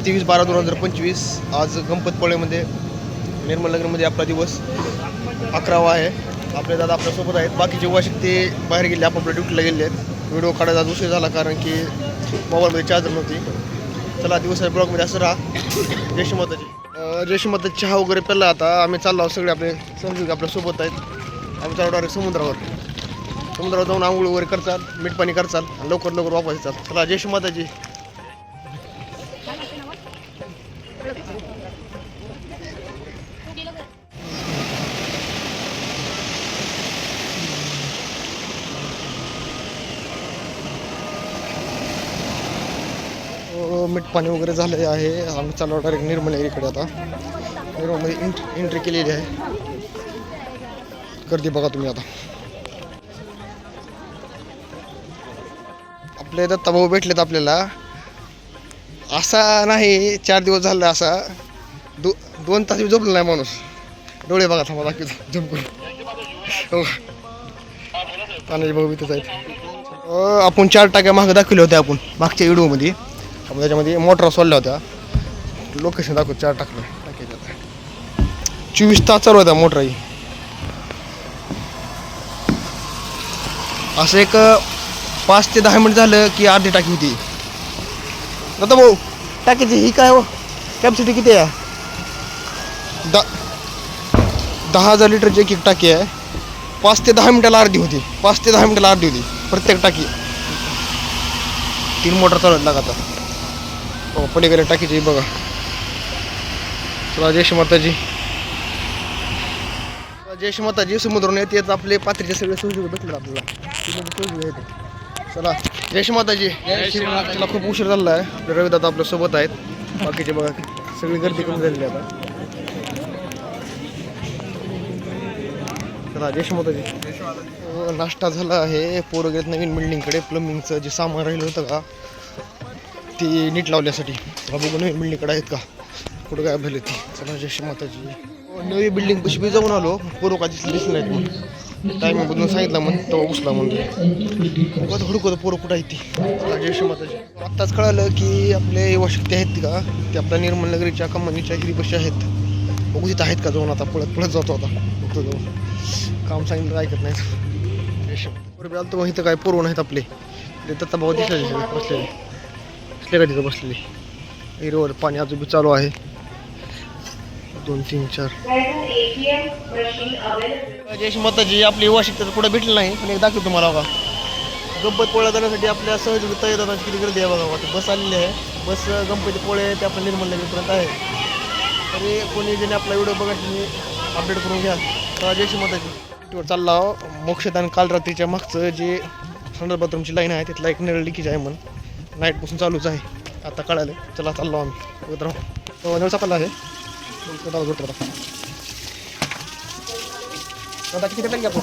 23/12/2025 आज गणपतपुळेमध्ये निर्मल नगरमध्ये आपला दिवस 11वा आहे. आपले दादा आपल्यासोबत आहेत. बाकीचे युवा शक्ती बाहेर गेले, आपापल्या ड्युटीला गेले आहेत. व्हिडिओ काढायचा आज उशीर झाला कारण की मोबाईलमध्ये चार्जर नव्हती. चला दिवसाच्या ब्लॉगमध्ये असं राहा. जयश्रीमाताची चहा वगैरे पेला. आता आम्ही चाललो आहोत, सगळे आपले सहयोगी आपल्यासोबत आहेत. आम्ही चाललो डायरेक्ट समुद्रावर जाऊन आंघोळ वगैरे करचाल, मीठ पाणी करचाल आणि लवकर वापस येचाल. चला जयश्रीमाताजी. मीठ पाणी वगैरे झाले आहे. आम्ही चाललो डायरेक्ट निर्मल एरियाकडे. आता निर्मलमध्ये एंट्री केलेली आहे. गर्दी बघा तुम्ही. आता आपले दत्ताभाऊ भेटलेत आपल्याला. असा नाही 4 दिवस झाला असा 2 तास झोपला नाही माणूस. डोळे बघा थांबा दाखवतो झोप करून. पाण्याचे भाऊ इथंच आहेत. आपण 4 टाक्या मागं दाखवल्या होत्या आपण मागच्या व्हिडिओमध्ये. आपण त्याच्यामध्ये मोटर सोडल्या होत्या. लोकेशन दाखवतो 4 टाक्याच्या. 24 तास चालू होत्या मोटरही. असं एक 5 ते 10 मिनिट झालं की अर्धी टाकी होती. आता भाऊ टाकीची ही काय हो कॅपॅसिटी किती आहे? 10,000 लिटरची एक टाकी आहे. 5 ते 10 मिनिटाला अर्धी होती. प्रत्येक टाकी. 3 मोटर चालवत लागतात. हो पलीकडे टाकीची बघा. चला जयश्रीमाताजी समुद्रावरून येत आपले पात्रीचे सगळे सहयोग भेटले आपल्याला. चला जयश्रीमाताजी. चला खूप उशीर झाला आहे. रविदादा आपल्या सोबत आहेत. बाकीचे बघा सगळी गर्दी कमी झालेली आहे आता. चला जयश्रीमाताजी. नाश्ता झाला आहे. पोरं गेलेत नवीन बिल्डिंगकडे. प्लंबिंगचं जे सामान राहिलं होतं का ती नीट लावण्यासाठी. बघू नवीन बिल्डिंगकडे आहेत का, कुठं काय झालं ती. चला जयश्रीमाताजी. नवी बिल्डिंग कशी बी जाऊन आलो. पोरं का दिसलं नाहीत मग टायमिंग बदलून सांगितलं मग तेव्हा उचला म्हणजे हुडकत पोरं कुठं आहेत ती. जयश्रीमाताजी. आत्ताच कळालं की आपले युवा शक्ती आहेत का ते आपल्या निर्मल नगरीच्या कंपनीच्या हिरीपाशी आहेत. बघू तिथं आहेत का जाऊन. आता पळत जातो. आता बघतो जाऊन. काम सांगितलं ऐकत नाहीत. जयश्रीमाता आलं तर इथं काय पोरं नाहीत आपले. दत्ता भाऊ दिसले बसले का तिथं बसलेले. हिरोवर पाणी अजून बी चालू आहे. 2 3 4. जयश्रीमाताजी आपली युवा शिकतात पुढे भेटलं नाही पण एक दाखवतो तुम्हाला बघा. गणपतपुळ्याला जाण्यासाठी आपल्या सहयोगी तयार किती गर्दी आहे बघा. बस आलेली आहे. बस गणपतीपुळे ते आपल्या निर्मल नगरपर्यंत आहे. तरी कोणी ज्याने आपला व्हिडिओ बघा तुम्ही अपडेट करून घ्या. तर जयश्रीमाताजी चालला मोक्षदान. काल रात्रीच्या मागचं जे संडास बाथरूमची लाईन आहे तिथला एक नळ लिकेज आहे म्हणून नाईटपासून चालूच आहे. आता कळालं. चला चाललो आम्ही. बघत राहू. नळ चालला आहे. आता किती टाकी आपण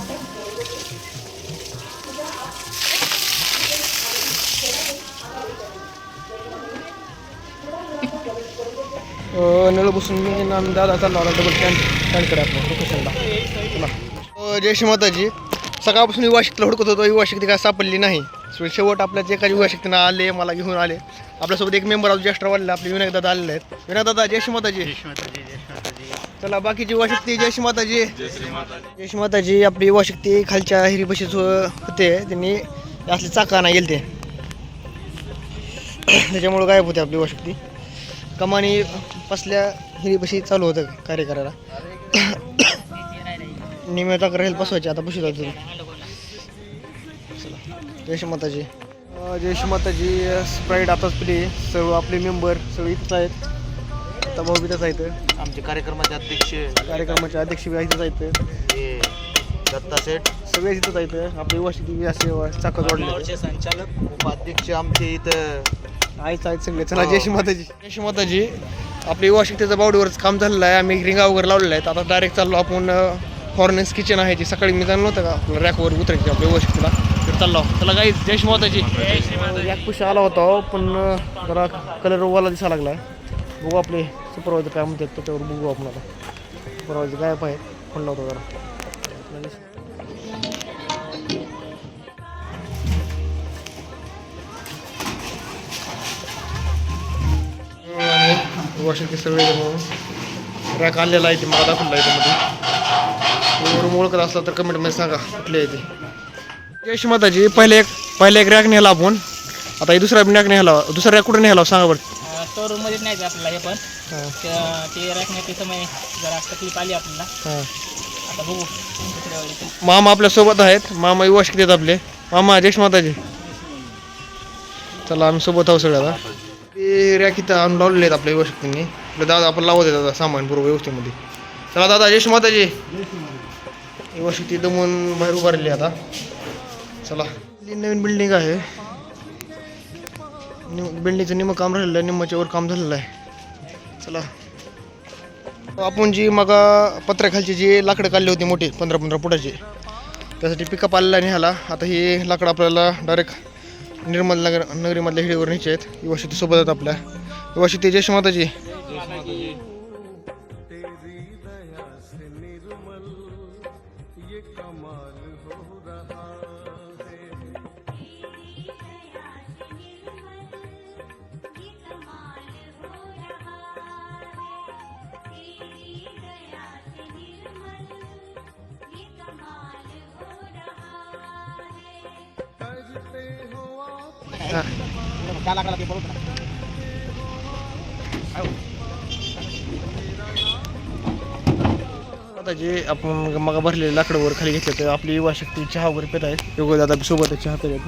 नळ बसून मी दादा चालला डबल स्टँडकडे आपण लोकेशनला. चला जयश्रीमाताजी. सकाळपासून युवा शक्तीला हुडकत होतो. युवा शक्ती काय सापडली नाही. शेवट आपल्याच एका युवा शक्तीनं आले, मला घेऊन आले. आपल्यासोबत एक मेंबर ज्येष्ठ वाढले आपले विनायक दादा आलेले आहेत. विनायक दादा जयश्रीमाताजी. चला बाकीची युवा शक्ती. जयश्रीमाताजी. आपली युवा शक्ती खालच्या हिरीपाशीच होते. त्यांनी असले चाका नाही गेले ते त्याच्यामुळे गायब होते आपली युवा शक्ती. कमानी पसल्या हिरीपाशी चालू होतं कार्य करायला. निम्या चाक राहील बसवायचे. आता बसू जायचं. जयश्रीमाताजी. स्प्राईट आताच पिली. सर्व आपले मेंबर सगळे इथंच आहेत. आता भाऊ इथंच आहेत. आमचे कार्यक्रमाचे अध्यक्ष बी इथंच आहेत. दत्ता सेठ सगळे इथंच आहेत. आपले युवा शक्ती असे चाकं जोडले. संचालक उपाध्यक्ष आमचे इथं आहेत सगळे. चला जयश्रीमाताजी. आपल्या युवा शक्तीचं बावडीवरच काम झालेलं आहे. आम्ही रिंगा वगैरे लावलेल्या आहेत. आता डायरेक्ट चाललो आपण फॉरेन्स किचन आहे जी सकाळी मी जाणलं होतं का आपलं रॅकवर उतरायची आपल्या युवा शक्तीला. तर चाललो. चला काही जयश्रीमाताजी. रॅकपाशी आला होता पण जरा कलरवाला दिसायला लागला. बघू आपले सुपरवायझर काय म्हणतात त्याच्यावर बघू आपण. आता सुपरवायझर गायब आहे. फोन लावतो जरा. वॉशिंग सगळे रॅक आणलेला आहे ते मला दाखवलं आहे त्यामध्ये. वरून ओळखत असला तर कमेंटमध्ये सांगा कुठले आहे ते. यश माताजी पहिले एक रॅक नेला आपण, आता हे दुसरा रॅक नेला. दुसरा रॅक कुठे नेला सांगा बरं. स्टोरूम मध्येच नाही आपल्याला हे पण हां ते रॅकने समय जरा तकलीफ आली आपल्याला. हां. आता बघू दुसऱ्या वेळी. मामा आपल्यासोबत आहेत. मामा युवा शिकतात आपले. मामा जयश माताजी. चला आम्ही सोबत आहोत सगळ्याला. ते रॅक इथं आणून लावलेले आहेत आपल्या युवा शक्तींनी. आपले दादा आपण लावत आहे दादा सामान पूर्व व्यवस्थेमध्ये. चला दादा जयश माताजी. युवा शक्ती दमून बाहेर उभारली आता. चला नवीन बिल्डिंग आहे. बिल्डिंगचं निम्मं काम राहिलेलं आहे, निम्मच्या वर काम झालेलं आहे. चला आपण जी मग पत्र्याखालची जी लाकडं काढली होती मोठी 15-15 फुटाची, त्यासाठी पिकअप आलेला आहे ह्याला. आता ही लाकडं आपल्याला डायरेक्ट निर्मल नगरीमधल्या हिडीवर न्यायचे आहेत. युवा शेती सोबत आहेत आपल्या. युवा शेती जयश माताजी. आता जे आपण मग भरलेले लाकडं खाली घेतले तर आपली युवा शक्ती चहा वगैरे पित आहेत. योग्य दादा सोबत चहा पित आहेत.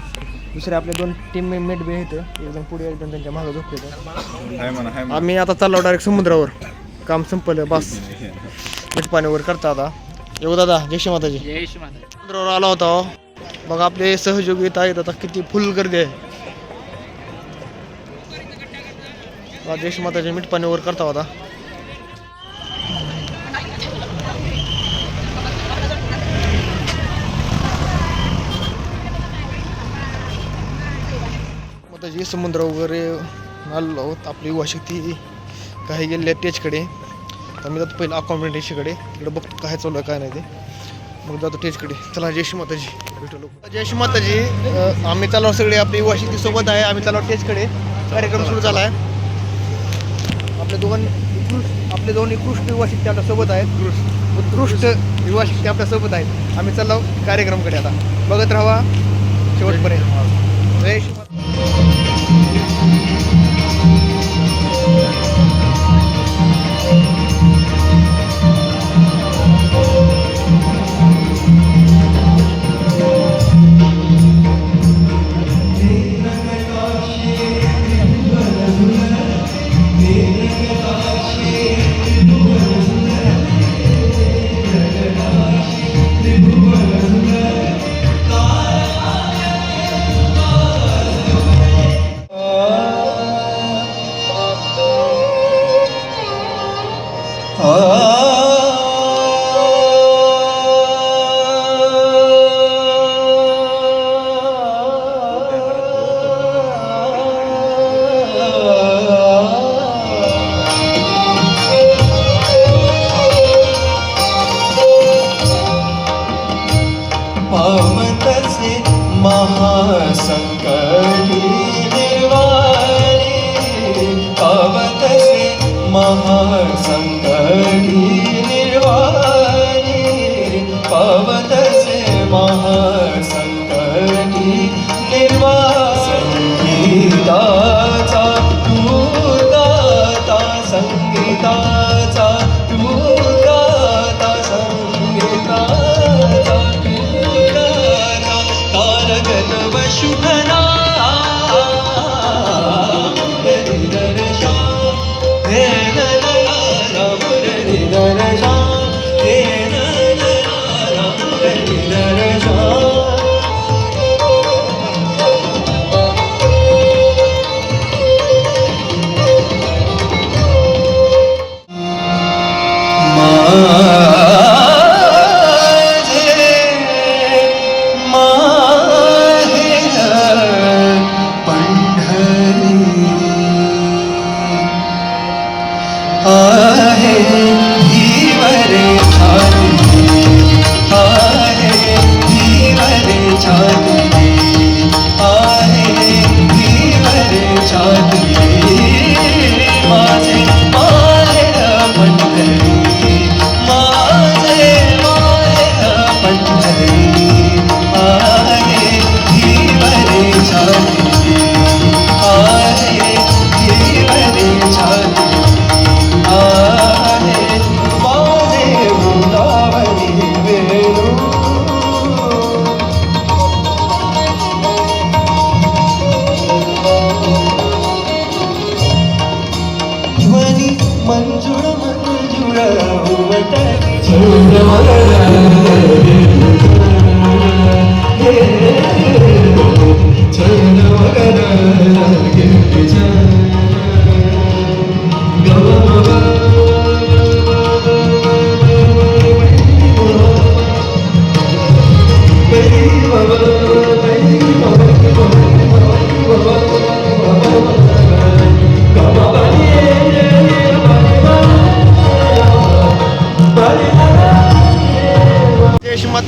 दुसरे आपले 2 टीममेट बी आहेत. एकदम पुढे एकदम त्यांच्या मागं झोपले. आम्ही आता चाललो डायरेक्ट समुद्रावर. काम संपलं बस. मीठ पाण्यावर करता आता. योग्य दादा जय माताजी. जय श्री माता. समुद्रावर आला होता. बघा आपले सहयोगी येत आहेत. आता किती फुल गर्दी आहे. जय माताजी मीठ पाण्यावर करता होता. माताजी समुद्र वगैरे आलो आहोत. आपली युवा शक्ती काही गेलेल्या टेजकडे. तर मी जातो पहिलं अकॉमोडेशनकडे. इकडे बघतो काय चालू आहे काय नाही ते. मग जातो टेजकडे. चला जय श्री माताजी. भेटू लोक. जय श्री माताजी. आम्ही चाललो सगळे आपली युवा शक्ती सोबत आहे. आम्ही चाललो टेजकडे. कार्यक्रम सुरू झाला आहे. आपले दोन उत्कृष्ट युवा शक्ती आपल्या सोबत आहेत. उत्कृष्ट युवा शक्ती आपल्या सोबत आहेत. आम्ही चाललो कार्यक्रमकडे. आता बघत राहा शेवटपर्यंत. जय श्री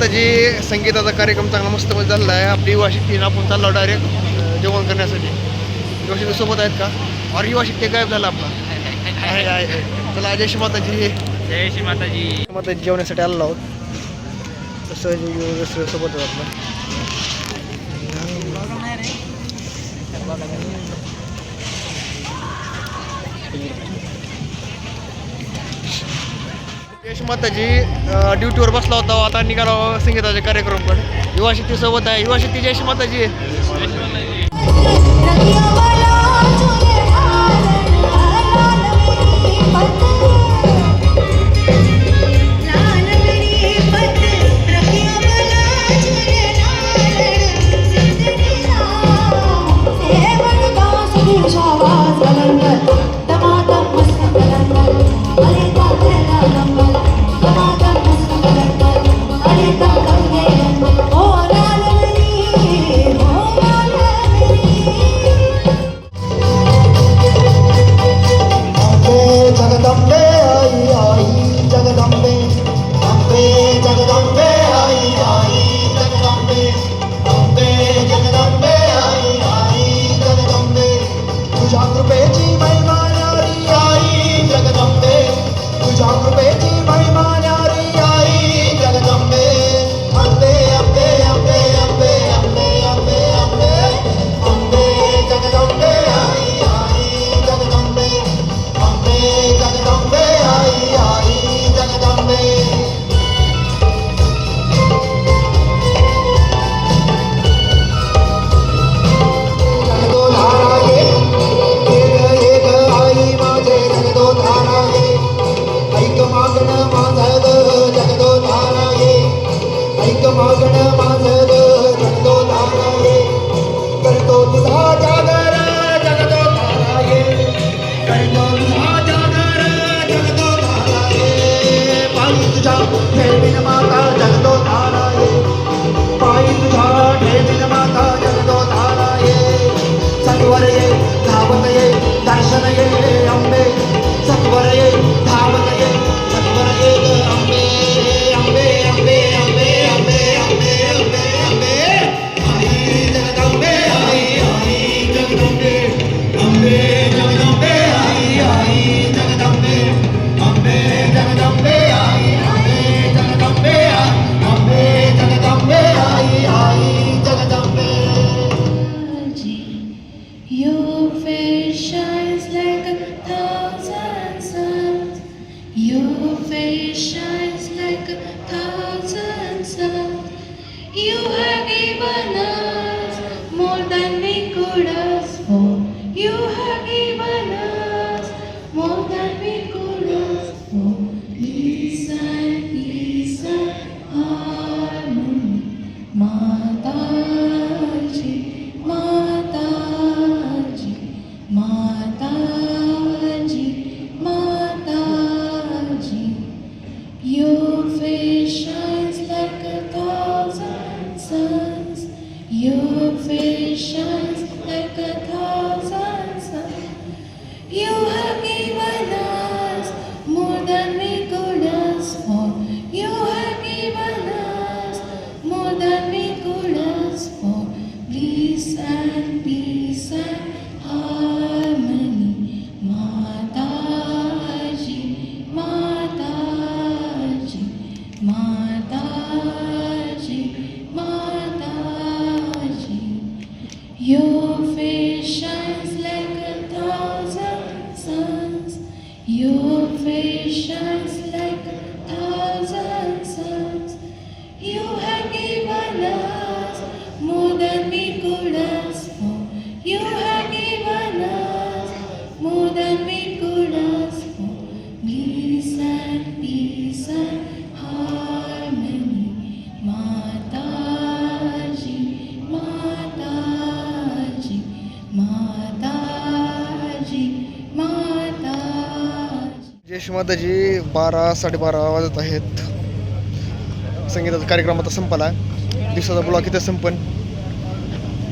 माताजी संगीताचा कार्यक्रम चांगला मस्त मध्ये झालेला आहे. आपली युवा शक्तीने आपण चाललो डायरेक्ट जेवण करण्यासाठी. युवा शक्ती सोबत आहेत का? और युवा शक्ती गायब झाला आपला. आहे. चला जय श्री माताजी. जय श्री माताजी. माताजी जेवण्यासाठी आलेलो आहोत. तसं सोबत आहे आपलं. जय माताजी ड्युटीवर बसला होता. आता निघालो संगीताच्या कार्यक्रमकडे. युवा शक्ती सोबत आहे. युवा शक्ती जय श्री माताजी. जय श्री माताजी. 12-12:30 वाजत आहेत. संगीताचा कार्यक्रम आता संपला. दिवसाचा ब्लॉग इथं संपन.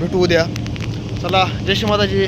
भेटू उद्या. चला जय श्री माताजी.